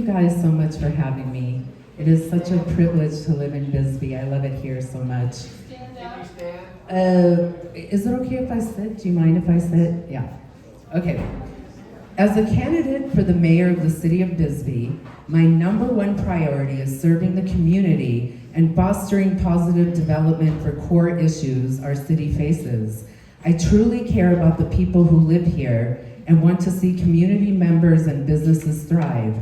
guys so much for having me. It is such a privilege to live in Bisbee. I love it here so much. Stand up. Is it okay if I sit? Do you mind if I sit? Yeah. Okay. As a candidate for the mayor of the city of Bisbee, my #1 priority is serving the community and fostering positive development for core issues our city faces. I truly care about the people who live here and want to see community members and businesses thrive.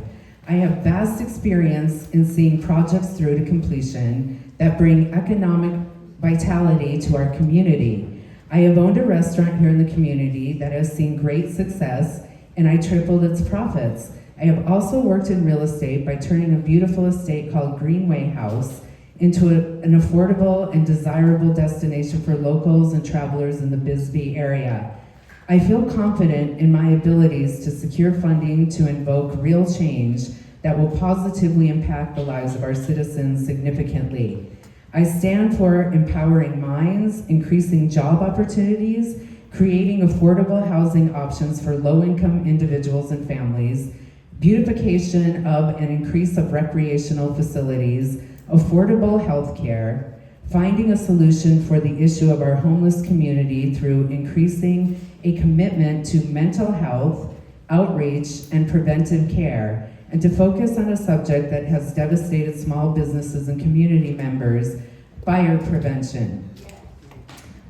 I have vast experience in seeing projects through to completion that bring economic vitality to our community. I have owned a restaurant here in the community that has seen great success, and I tripled its profits. I have also worked in real estate by turning a beautiful estate called Greenway House into an affordable and desirable destination for locals and travelers in the Bisbee area. I feel confident in my abilities to secure funding to invoke real change that will positively impact the lives of our citizens significantly. I stand for empowering minds, increasing job opportunities, creating affordable housing options for low-income individuals and families, beautification of and increase of recreational facilities, affordable health care, finding a solution for the issue of our homeless community through increasing a commitment to mental health, outreach, and preventive care, and to focus on a subject that has devastated small businesses and community members, fire prevention.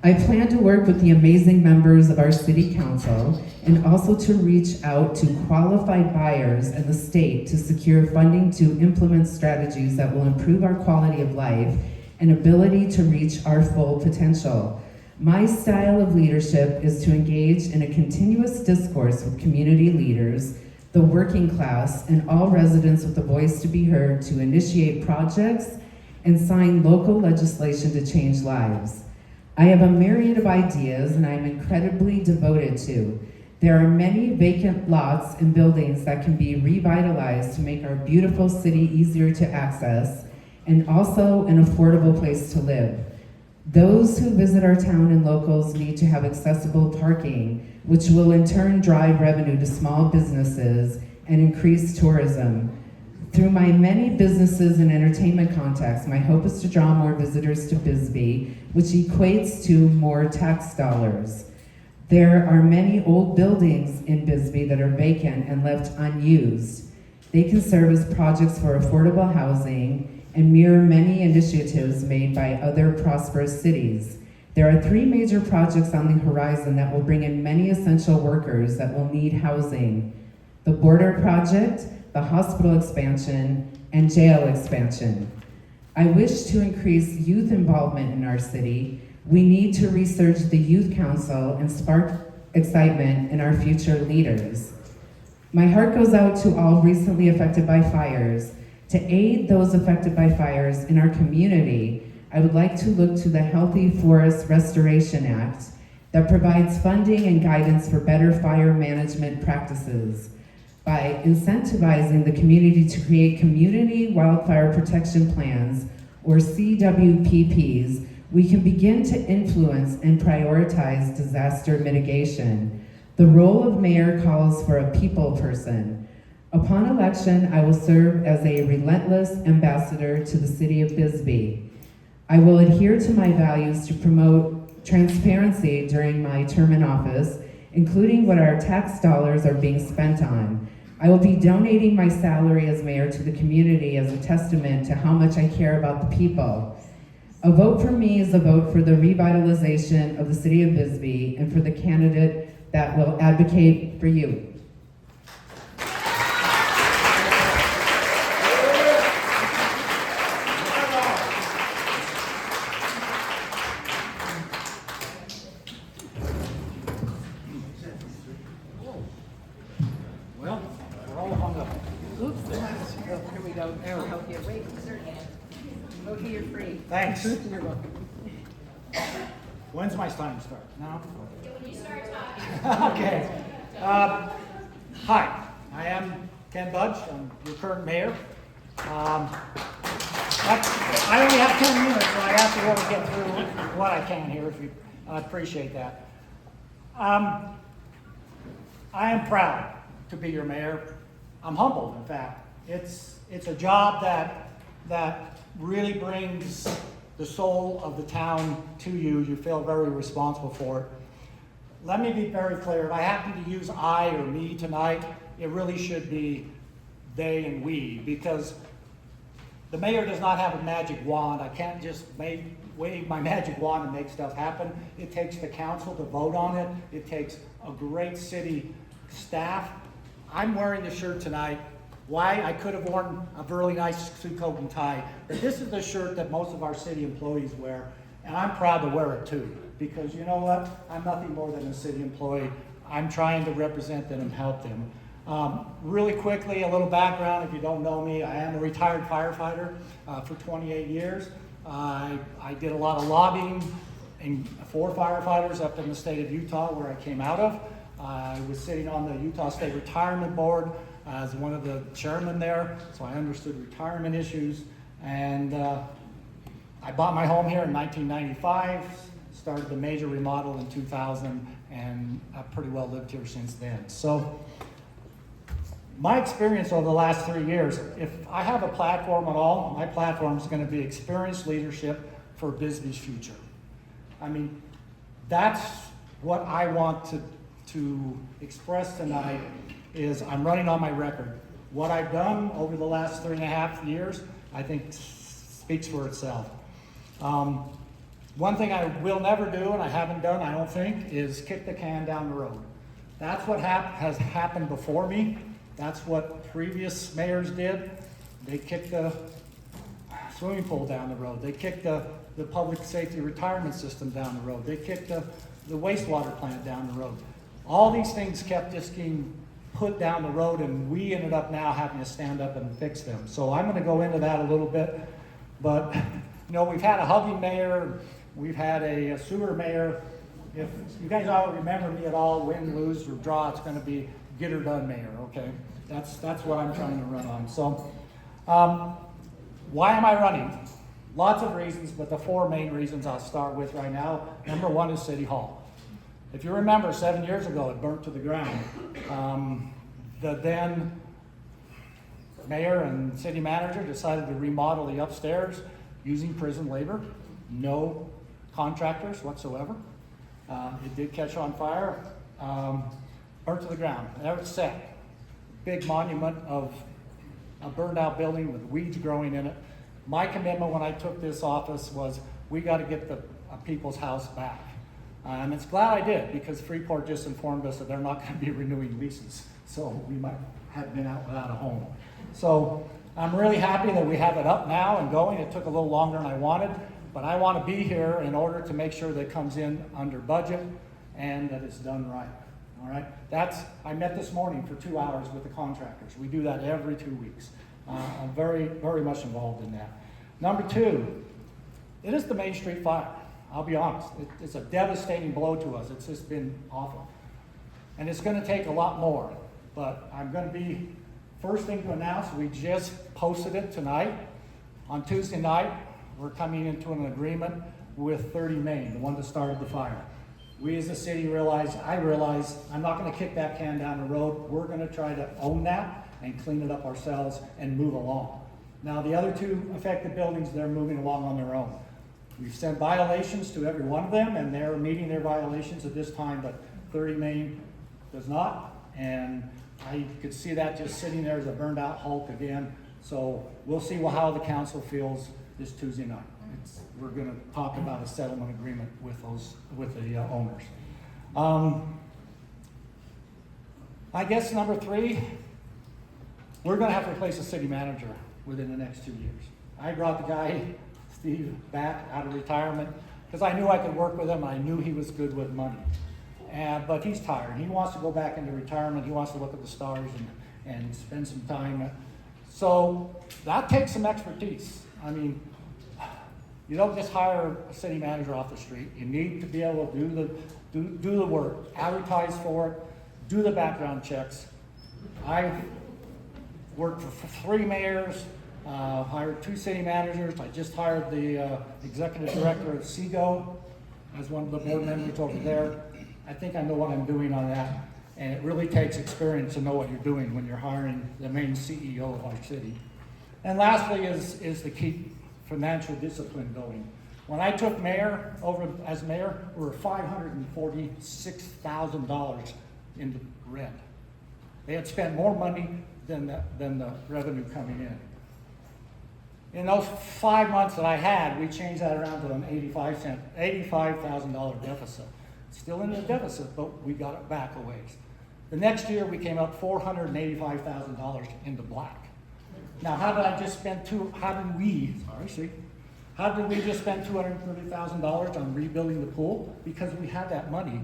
I plan to work with the amazing members of our city council and also to reach out to qualified buyers in the state to secure funding to implement strategies that will improve our quality of life and ability to reach our full potential. My style of leadership is to engage in a continuous discourse with community leaders, the working class, and all residents with a voice to be heard to initiate projects and sign local legislation to change lives. I have a myriad of ideas and I am incredibly devoted to. There are many vacant lots and buildings that can be revitalized to make our beautiful city easier to access and also an affordable place to live. Those who visit our town and locals need to have accessible parking, which will in turn drive revenue to small businesses and increase tourism. Through my many businesses and entertainment contacts, my hope is to draw more visitors to Bisbee, which equates to more tax dollars. There are many old buildings in Bisbee that are vacant and left unused. They can serve as projects for affordable housing and mirror many initiatives made by other prosperous cities. There are 3 major projects on the horizon that will bring in many essential workers that will need housing: the border project, the hospital expansion, and jail expansion. I wish to increase youth involvement in our city. We need to research the Youth Council and spark excitement in our future leaders. My heart goes out to all recently affected by fires. To aid those affected by fires in our community, I would like to look to the Healthy Forest Restoration Act that provides funding and guidance for better fire management practices. By incentivizing the community to create community wildfire protection plans, or CWPPs, we can begin to influence and prioritize disaster mitigation. The role of mayor calls for a people person. Upon election, I will serve as a relentless ambassador to the city of Bisbee. I will adhere to my values to promote transparency during my term in office, including what our tax dollars are being spent on. I will be donating my salary as mayor to the community as a testament to how much I care about the people. A vote for me is a vote for the revitalization of the city of Bisbee and for the candidate that will advocate for you. Well, we're all hung up. Oops. Here we go. There we go. Yeah, wait, sir. Okay, you're free. Thanks. You're welcome. When's my time start? Now? When you start talking. Okay. Hi, I am Ken Budge. I'm your current mayor. I only have 10 minutes, so I have to really get through what I can here. I appreciate that. I am proud to be your mayor. I'm humbled, in fact, It's a job that really brings the soul of the town to you. You feel very responsible for it. Let me be very clear. If I happen to use I or me tonight, it really should be they and we, because the mayor does not have a magic wand. I can't just wave my magic wand and make stuff happen. It takes the council to vote on it. It takes a great city staff. I'm wearing the shirt tonight. Why? I could have worn a really nice suit coat and tie, but this is the shirt that most of our city employees wear, and I'm proud to wear it too, because you know what? I'm nothing more than a city employee. I'm trying to represent them and help them. Really quickly, a little background if you don't know me. I am a retired firefighter for 28 years. I did a lot of lobbying for firefighters up in the state of Utah where I came out of. I was sitting on the Utah State Retirement Board as one of the chairmen there, so I understood retirement issues. And I bought my home here in 1995, started the major remodel in 2000, and I've pretty well lived here since then. So my experience over the last 3 years, if I have a platform at all, my platform is going to be experienced leadership for Bisbee's future. I mean, that's what I want to express tonight. Is I'm running on my record. What I've done over the last 3.5 years, I think speaks for itself. One thing I will never do, and I haven't done, I don't think, is kick the can down the road. That's what has happened before me. That's what previous mayors did. They kicked the swimming pool down the road. They kicked the public safety retirement system down the road. They kicked the wastewater plant down the road. All these things kept just getting put down the road, and we ended up now having to stand up and fix them. So I'm going to go into that a little bit. But, you know, we've had a hugging mayor. We've had a sewer mayor. If you guys all remember me at all, win, lose, or draw, it's going to be get her done mayor, okay? That's what I'm trying to run on. So why am I running? Lots of reasons, but the 4 main reasons I'll start with right now. Number 1 is City Hall. If you remember, 7 years ago, it burnt to the ground. The then mayor and city manager decided to remodel the upstairs using prison labor, no contractors whatsoever. It did catch on fire, burnt to the ground. There it's set. Big monument of a burned out building with weeds growing in it. My commitment when I took this office was we got to get the people's house back. And it's glad I did, because Freeport just informed us that they're not going to be renewing leases. So we might have been out without a home. So I'm really happy that we have it up now and going. It took a little longer than I wanted, but I want to be here in order to make sure that it comes in under budget and that it's done right. All right? I met this morning for 2 hours with the contractors. We do that every 2 weeks. I'm very, very much involved in that. Number 2, it is the Main Street fire. I'll be honest, it's a devastating blow to us. It's just been awful. And it's going to take a lot more. But I'm going to be first thing to announce, we just posted it tonight. On Tuesday night, we're coming into an agreement with 30 Main, the one that started the fire. We as a city I realize I'm not going to kick that can down the road. We're going to try to own that and clean it up ourselves and move along. Now, the other 2 affected buildings, they're moving along on their own. We've sent violations to every one of them, and they're meeting their violations at this time, but 30 Main does not. And I could see that just sitting there as a burned out hulk again. So we'll see how the council feels this Tuesday night. We're going to talk about a settlement agreement with the owners. I guess number 3, we're going to have to replace a city manager within the next 2 years. I brought the guy, Steve, back out of retirement because I knew I could work with him. I knew he was good with money. But he's tired. He wants to go back into retirement. He wants to look at the stars and spend some time. So that takes some expertise. I mean, you don't just hire a city manager off the street. You need to be able to do the work, advertise for it, do the background checks. I've worked for 3 mayors, hired 2 city managers. I just hired the executive director of SEGO as one of the board members over there. I think I know what I'm doing on that. And it really takes experience to know what you're doing when you're hiring the main CEO of our city. And lastly is to keep financial discipline going. When I took over as mayor, we were $546,000 in the red. They had spent more money than the revenue coming in. In those 5 months that I had, we changed that around to an $85,000 deficit. Still in the deficit, but we got it back a ways. The next year, we came up $485,000 in the black. Now, how did we just spend $230,000 on rebuilding the pool? Because we had that money,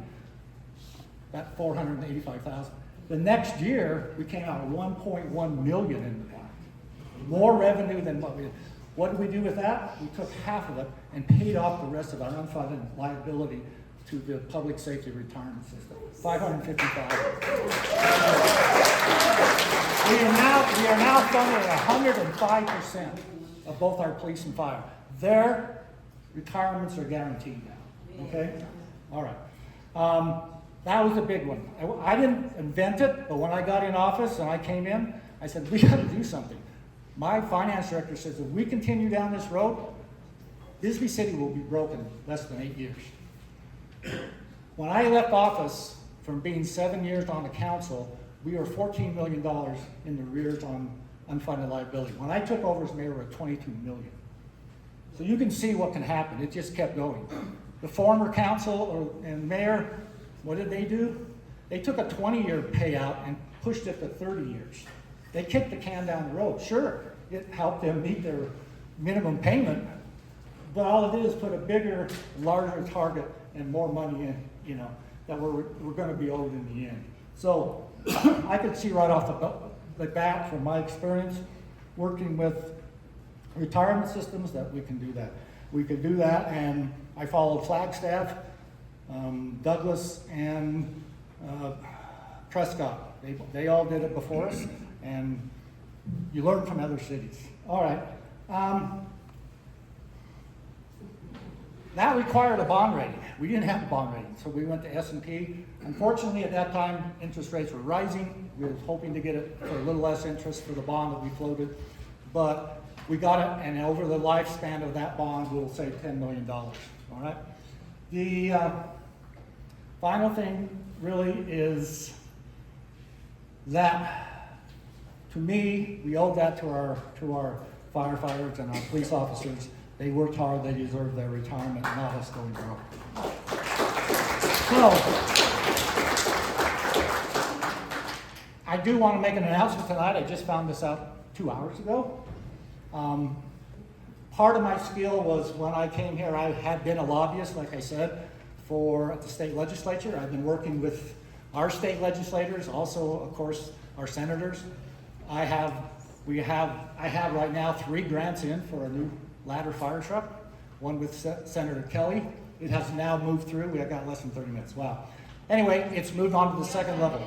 that $485,000. The next year, we came out with $1.1 million in the black. More revenue than what we did. What did we do with that? We took half of it and paid off the rest of our unfunded liability to the public safety retirement system. $550,000. We are now funded at 105% of both our police and fire. Their retirements are guaranteed now. Okay? All right. That was a big one. I didn't invent it, but when I got in office and I came in, I said, we got to do something. My finance director says, if we continue down this road, Bisbee City will be broke in less than 8 years. When I left office from being 7 years on the council, we were $14 million in the rears on unfunded liability. When I took over as mayor, we were at $22 million. So you can see what can happen. It just kept going. The former council and mayor, what did they do? They took a 20-year payout and pushed it to 30 years. They kicked the can down the road. Sure, it helped them meet their minimum payment, but all it did is put a bigger, larger target and more money in, that we're going to be owed in the end. So I could see right off the bat from my experience working with retirement systems that we can do that. We could do that, and I followed Flagstaff, Douglas, and Prescott. They all did it before us, and you learn from other cities. All right. That required a bond rating. We didn't have a bond rating, so we went to S&P. Unfortunately, at that time, interest rates were rising. We were hoping to get it for a little less interest for the bond that we floated, but we got it, and over the lifespan of that bond, we'll save $10 million. All right. The final thing really is that, to me, we owe that to our firefighters and our police officers. They worked hard, they deserve their retirement, not us going broke. So, I do want to make an announcement tonight. I just found this out 2 hours ago. Part of my skill was when I came here, I had been a lobbyist, like I said, at the state legislature. I've been working with our state legislators, also, of course, our senators. I have right now 3 grants in for a new ladder fire truck, one with Senator Kelly. It has now moved through. We have got less than 30 minutes. Wow. Anyway, it's moved on to the second level.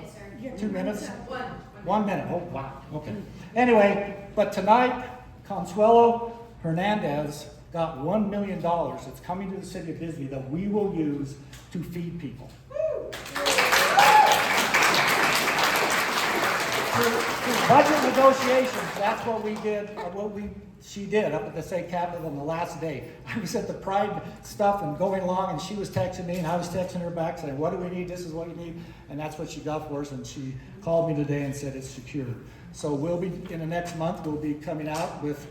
2 minutes? 1 minute. Oh, wow. Okay. Anyway, but tonight, Consuelo Hernandez got $1 million. It's coming to the city of Bisbee that we will use to feed people. Through budget negotiations, that's what we did, she did up at the state capitol on the last day. I was at the Pride stuff and going along, and she was texting me, and I was texting her back saying, what do we need? This is what you need. And that's what she got for us, and she called me today and said it's secured. So we'll be, in the next month, we'll be coming out with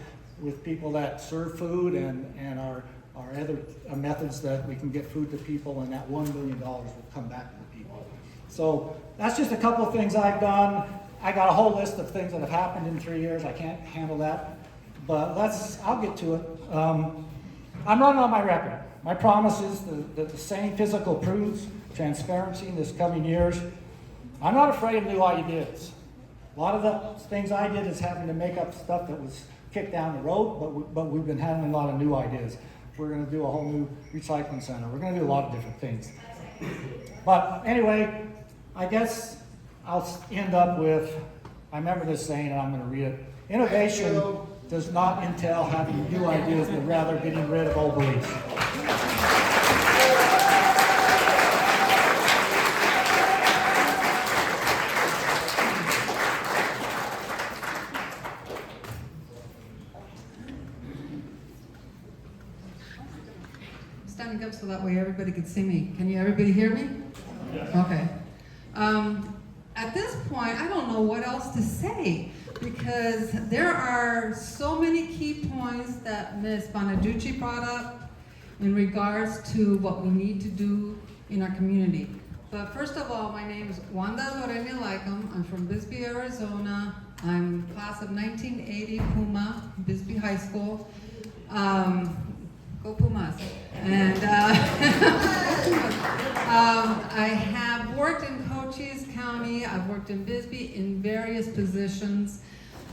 people that serve food and our other methods that we can get food to people, and that $1 million will come back to the people. So that's just a couple of things I've done. I got a whole list of things that have happened in 3 years. I can't handle that, but I'll get to it. I'm running on my record. My promise is that the same physical proofs, transparency in this coming years. I'm not afraid of new ideas. A lot of the things I did is having to make up stuff that was kicked down the road, but we've been having a lot of new ideas. We're going to do a whole new recycling center. We're going to do a lot of different things. But anyway, I guess I'll end up with, I remember this saying, and I'm going to read it. Innovation does not entail having new ideas, but rather getting rid of old beliefs. standing up so that way everybody could see me. Can you everybody hear me? Yes. Okay. At this point, I don't know what else to say because there are so many key points that Ms. Bonaduce brought up in regards to what we need to do in our community. But first of all, my name is Wanda Leikem. I'm from Bisbee, Arizona. I'm class of 1980 Puma, Bisbee High School. Go Pumas. And I have worked in Cochise County. I've worked in Bisbee in various positions.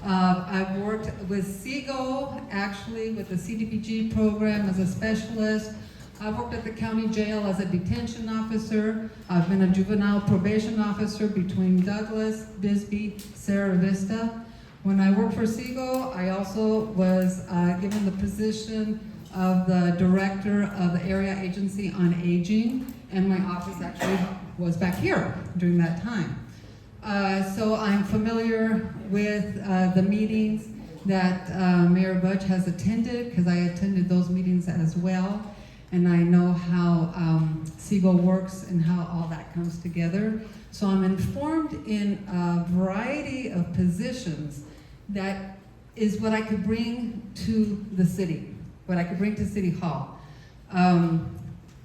I've worked with SEGO, actually, with the CDBG program as a specialist. I've worked at the county jail as a detention officer. I've been a juvenile probation officer between Douglas, Bisbee, Sierra Vista. When I worked for SEGO, I also was given the position of the director of the Area Agency on Aging, and my office actually was back here during that time. So I'm familiar with the meetings that Mayor Budge has attended, because I attended those meetings as well, and I know how SEGO works and how all that comes together. So I'm informed in a variety of positions that is what I could bring to the city, what I could bring to City Hall.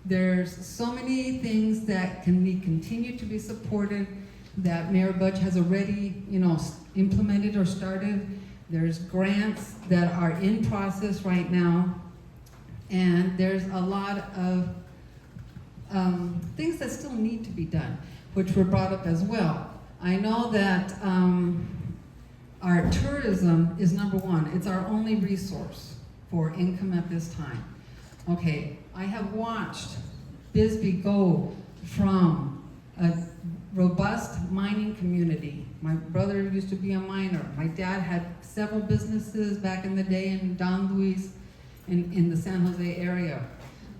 There's so many things that can be continued to be supported that Mayor Budge has already, implemented or started. There's grants that are in process right now, and there's a lot of things that still need to be done, which were brought up as well. I know that our tourism is number one. It's our only resource for income at this time. Okay, I have watched Bisbee go from a robust mining community. My brother used to be a miner. My dad had several businesses back in the day in Don Luis in the San Jose area.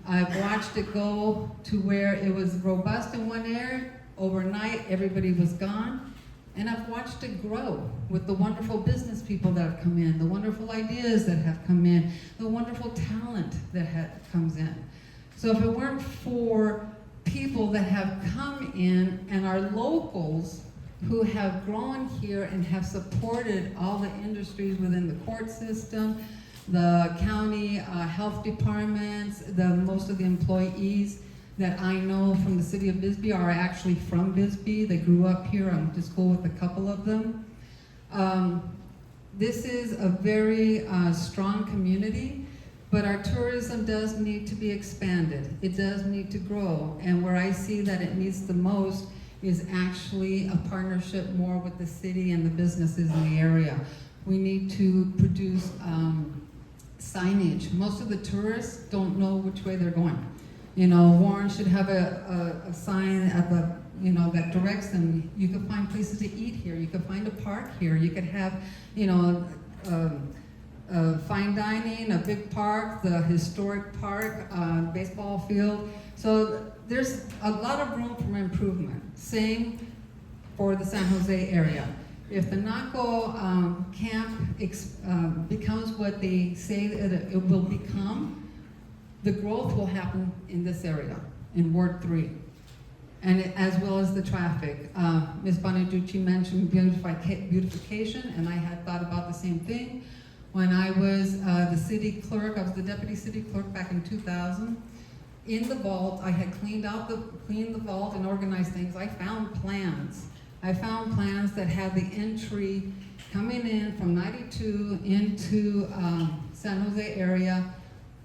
I've watched it go to where it was robust in one area, overnight everybody was gone, and I've watched it grow with the wonderful business people that have come in, the wonderful ideas that have come in, the wonderful talent that comes in. So if it weren't for people that have come in and are locals who have grown here and have supported all the industries within the court system, the county health departments, most of the employees that I know from the city of Bisbee are actually from Bisbee. They grew up here. I went to school with a couple of them. This is a very strong community, but our tourism does need to be expanded. It does need to grow, and where I see that it needs the most is actually a partnership more with the city and the businesses in the area. We need to produce signage. Most of the tourists don't know which way they're going. Warren should have a sign at the, that directs them. You could find places to eat here. You could find a park here. You could have, fine dining, a big park, the historic park, baseball field. So there's a lot of room for improvement. Same for the San Jose area. If the Naco camp becomes what they say that it will become, the growth will happen in this area, in Ward 3, and as well as the traffic. Ms. Bonaduce mentioned beautification, and I had thought about the same thing. When I was the city clerk, I was the deputy city clerk back in 2000. In the vault, I had cleaned the vault and organized things. I found plans. I found plans that had the entry coming in from 92 into San Jose area.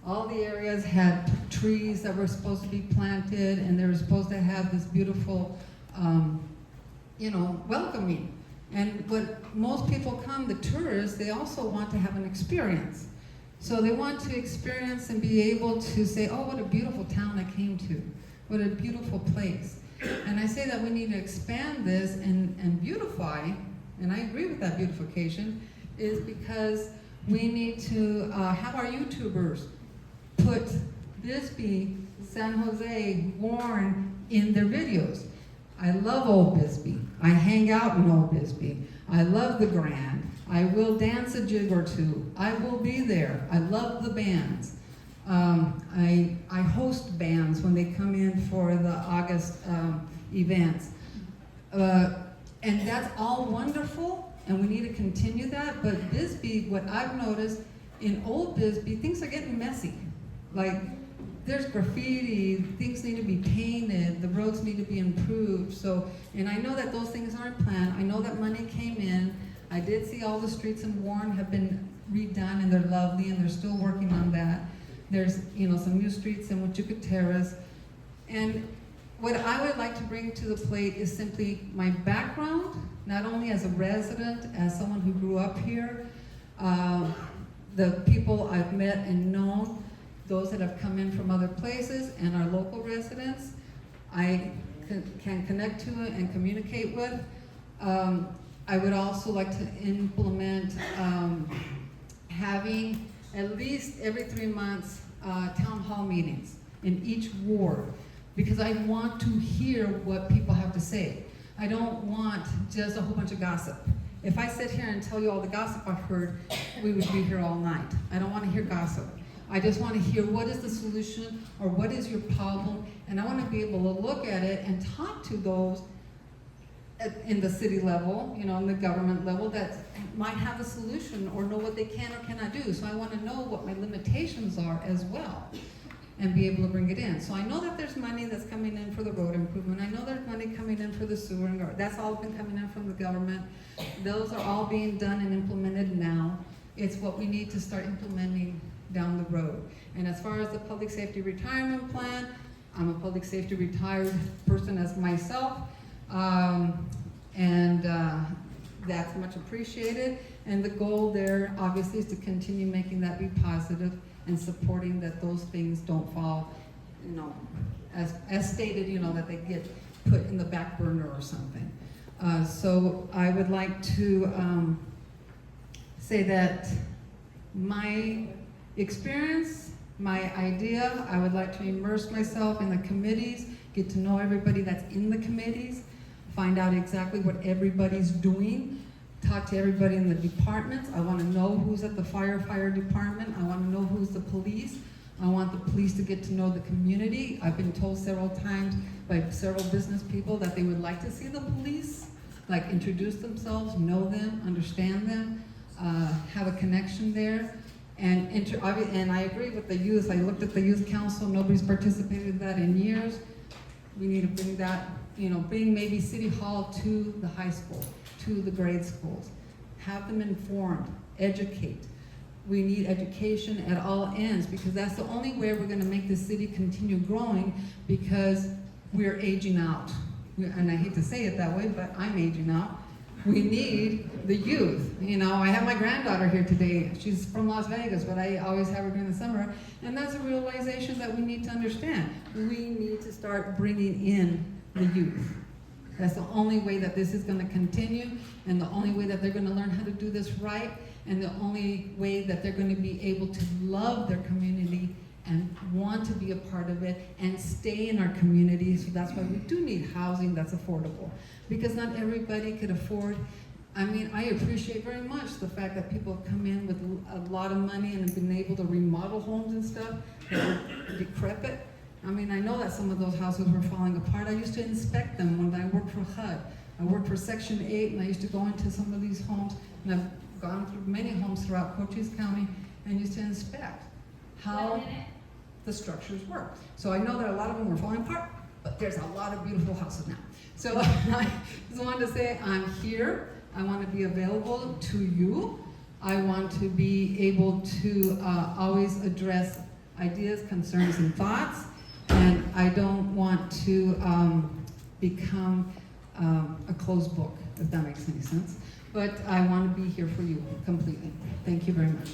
All the areas had trees that were supposed to be planted, and they were supposed to have this beautiful, welcoming. And when most people come, the tourists, they also want to have an experience. So they want to experience and be able to say, oh, what a beautiful town I came to. What a beautiful place. And I say that we need to expand this and beautify, and I agree with that beautification, is because we need to have our YouTubers put Bisbee, San Jose, Warren in their videos. I love Old Bisbee. I hang out in Old Bisbee. I love the Grand. I will dance a jig or two. I will be there. I love the bands. I host bands when they come in for the August events. And that's all wonderful, and we need to continue that. But Bisbee, what I've noticed in old Bisbee, things are getting messy. Like, there's graffiti, things need to be painted, the roads need to be improved. So, and I know that those things aren't planned. I know that money came in. I did see all the streets in Warren have been redone, and they're lovely, and they're still working on that. There's, you know, some new streets in Huachuca Terrace. And what I would like to bring to the plate is simply my background, not only as a resident, as someone who grew up here, the people I've met and known, those that have come in from other places, and our local residents, I can connect to and communicate with. I would also like to implement having at least every 3 months town hall meetings in each ward, because I want to hear what people have to say. I don't want just a whole bunch of gossip. If I sit here and tell you all the gossip I've heard, we would be here all night. I don't want to hear gossip. I just want to hear what is the solution or what is your problem, and I want to be able to look at it and talk to those in the city level, you know, in the government level that might have a solution or know what they can or cannot do. So I want to know what my limitations are as well and be able to bring it in. So I know that there's money that's coming in for the road improvement. I know there's money coming in for the sewer, and that's all been coming in from the government. Those are all being done and implemented now. It's what we need to start implementing down the road. And as far as the public safety retirement plan, I'm a public safety retired person as myself, and that's much appreciated. And the goal there obviously is to continue making that be positive and supporting that those things don't fall, you know, as stated, you know, that they get put in the back burner or something. So I would like to say that my experience, my idea, I would like to immerse myself in the committees, get to know everybody that's in the committees, find out exactly what everybody's doing, talk to everybody in the departments. I want to know who's at the fire department. I want to know who's the police. I want the police to get to know the community. I've been told several times by several business people that they would like to see the police, like introduce themselves, know them, understand them, have a connection there. And I agree with the youth. I looked at the youth council. Nobody's participated in that in years. We need to bring that, you know, bring maybe City Hall to the high school, to the grade schools. Have them informed, educate. We need education at all ends, because that's the only way we're gonna make this city continue growing, because we're aging out. And I hate to say it that way, but I'm aging out. We need the youth. You know, I have my granddaughter here today. She's from Las Vegas, but I always have her during the summer. And that's a realization that we need to understand. We need to start bringing in the youth. That's the only way that this is going to continue, and the only way that they're going to learn how to do this right, and the only way that they're going to be able to love their community and want to be a part of it and stay in our community. So that's why we do need housing that's affordable, because not everybody could afford. I mean, I appreciate very much the fact that people have come in with a lot of money and have been able to remodel homes and stuff that were decrepit. I mean, I know that some of those houses were falling apart. I used to inspect them when I worked for HUD. I worked for Section 8, and I used to go into some of these homes, and I've gone through many homes throughout Cochise County and used to inspect how the structures work. So I know that a lot of them were falling apart, but there's a lot of beautiful houses now. So I just wanted to say I'm here. I want to be available to you. I want to be able to always address ideas, concerns, and thoughts. And I don't want to become a closed book, if that makes any sense. But I want to be here for you completely. Thank you very much.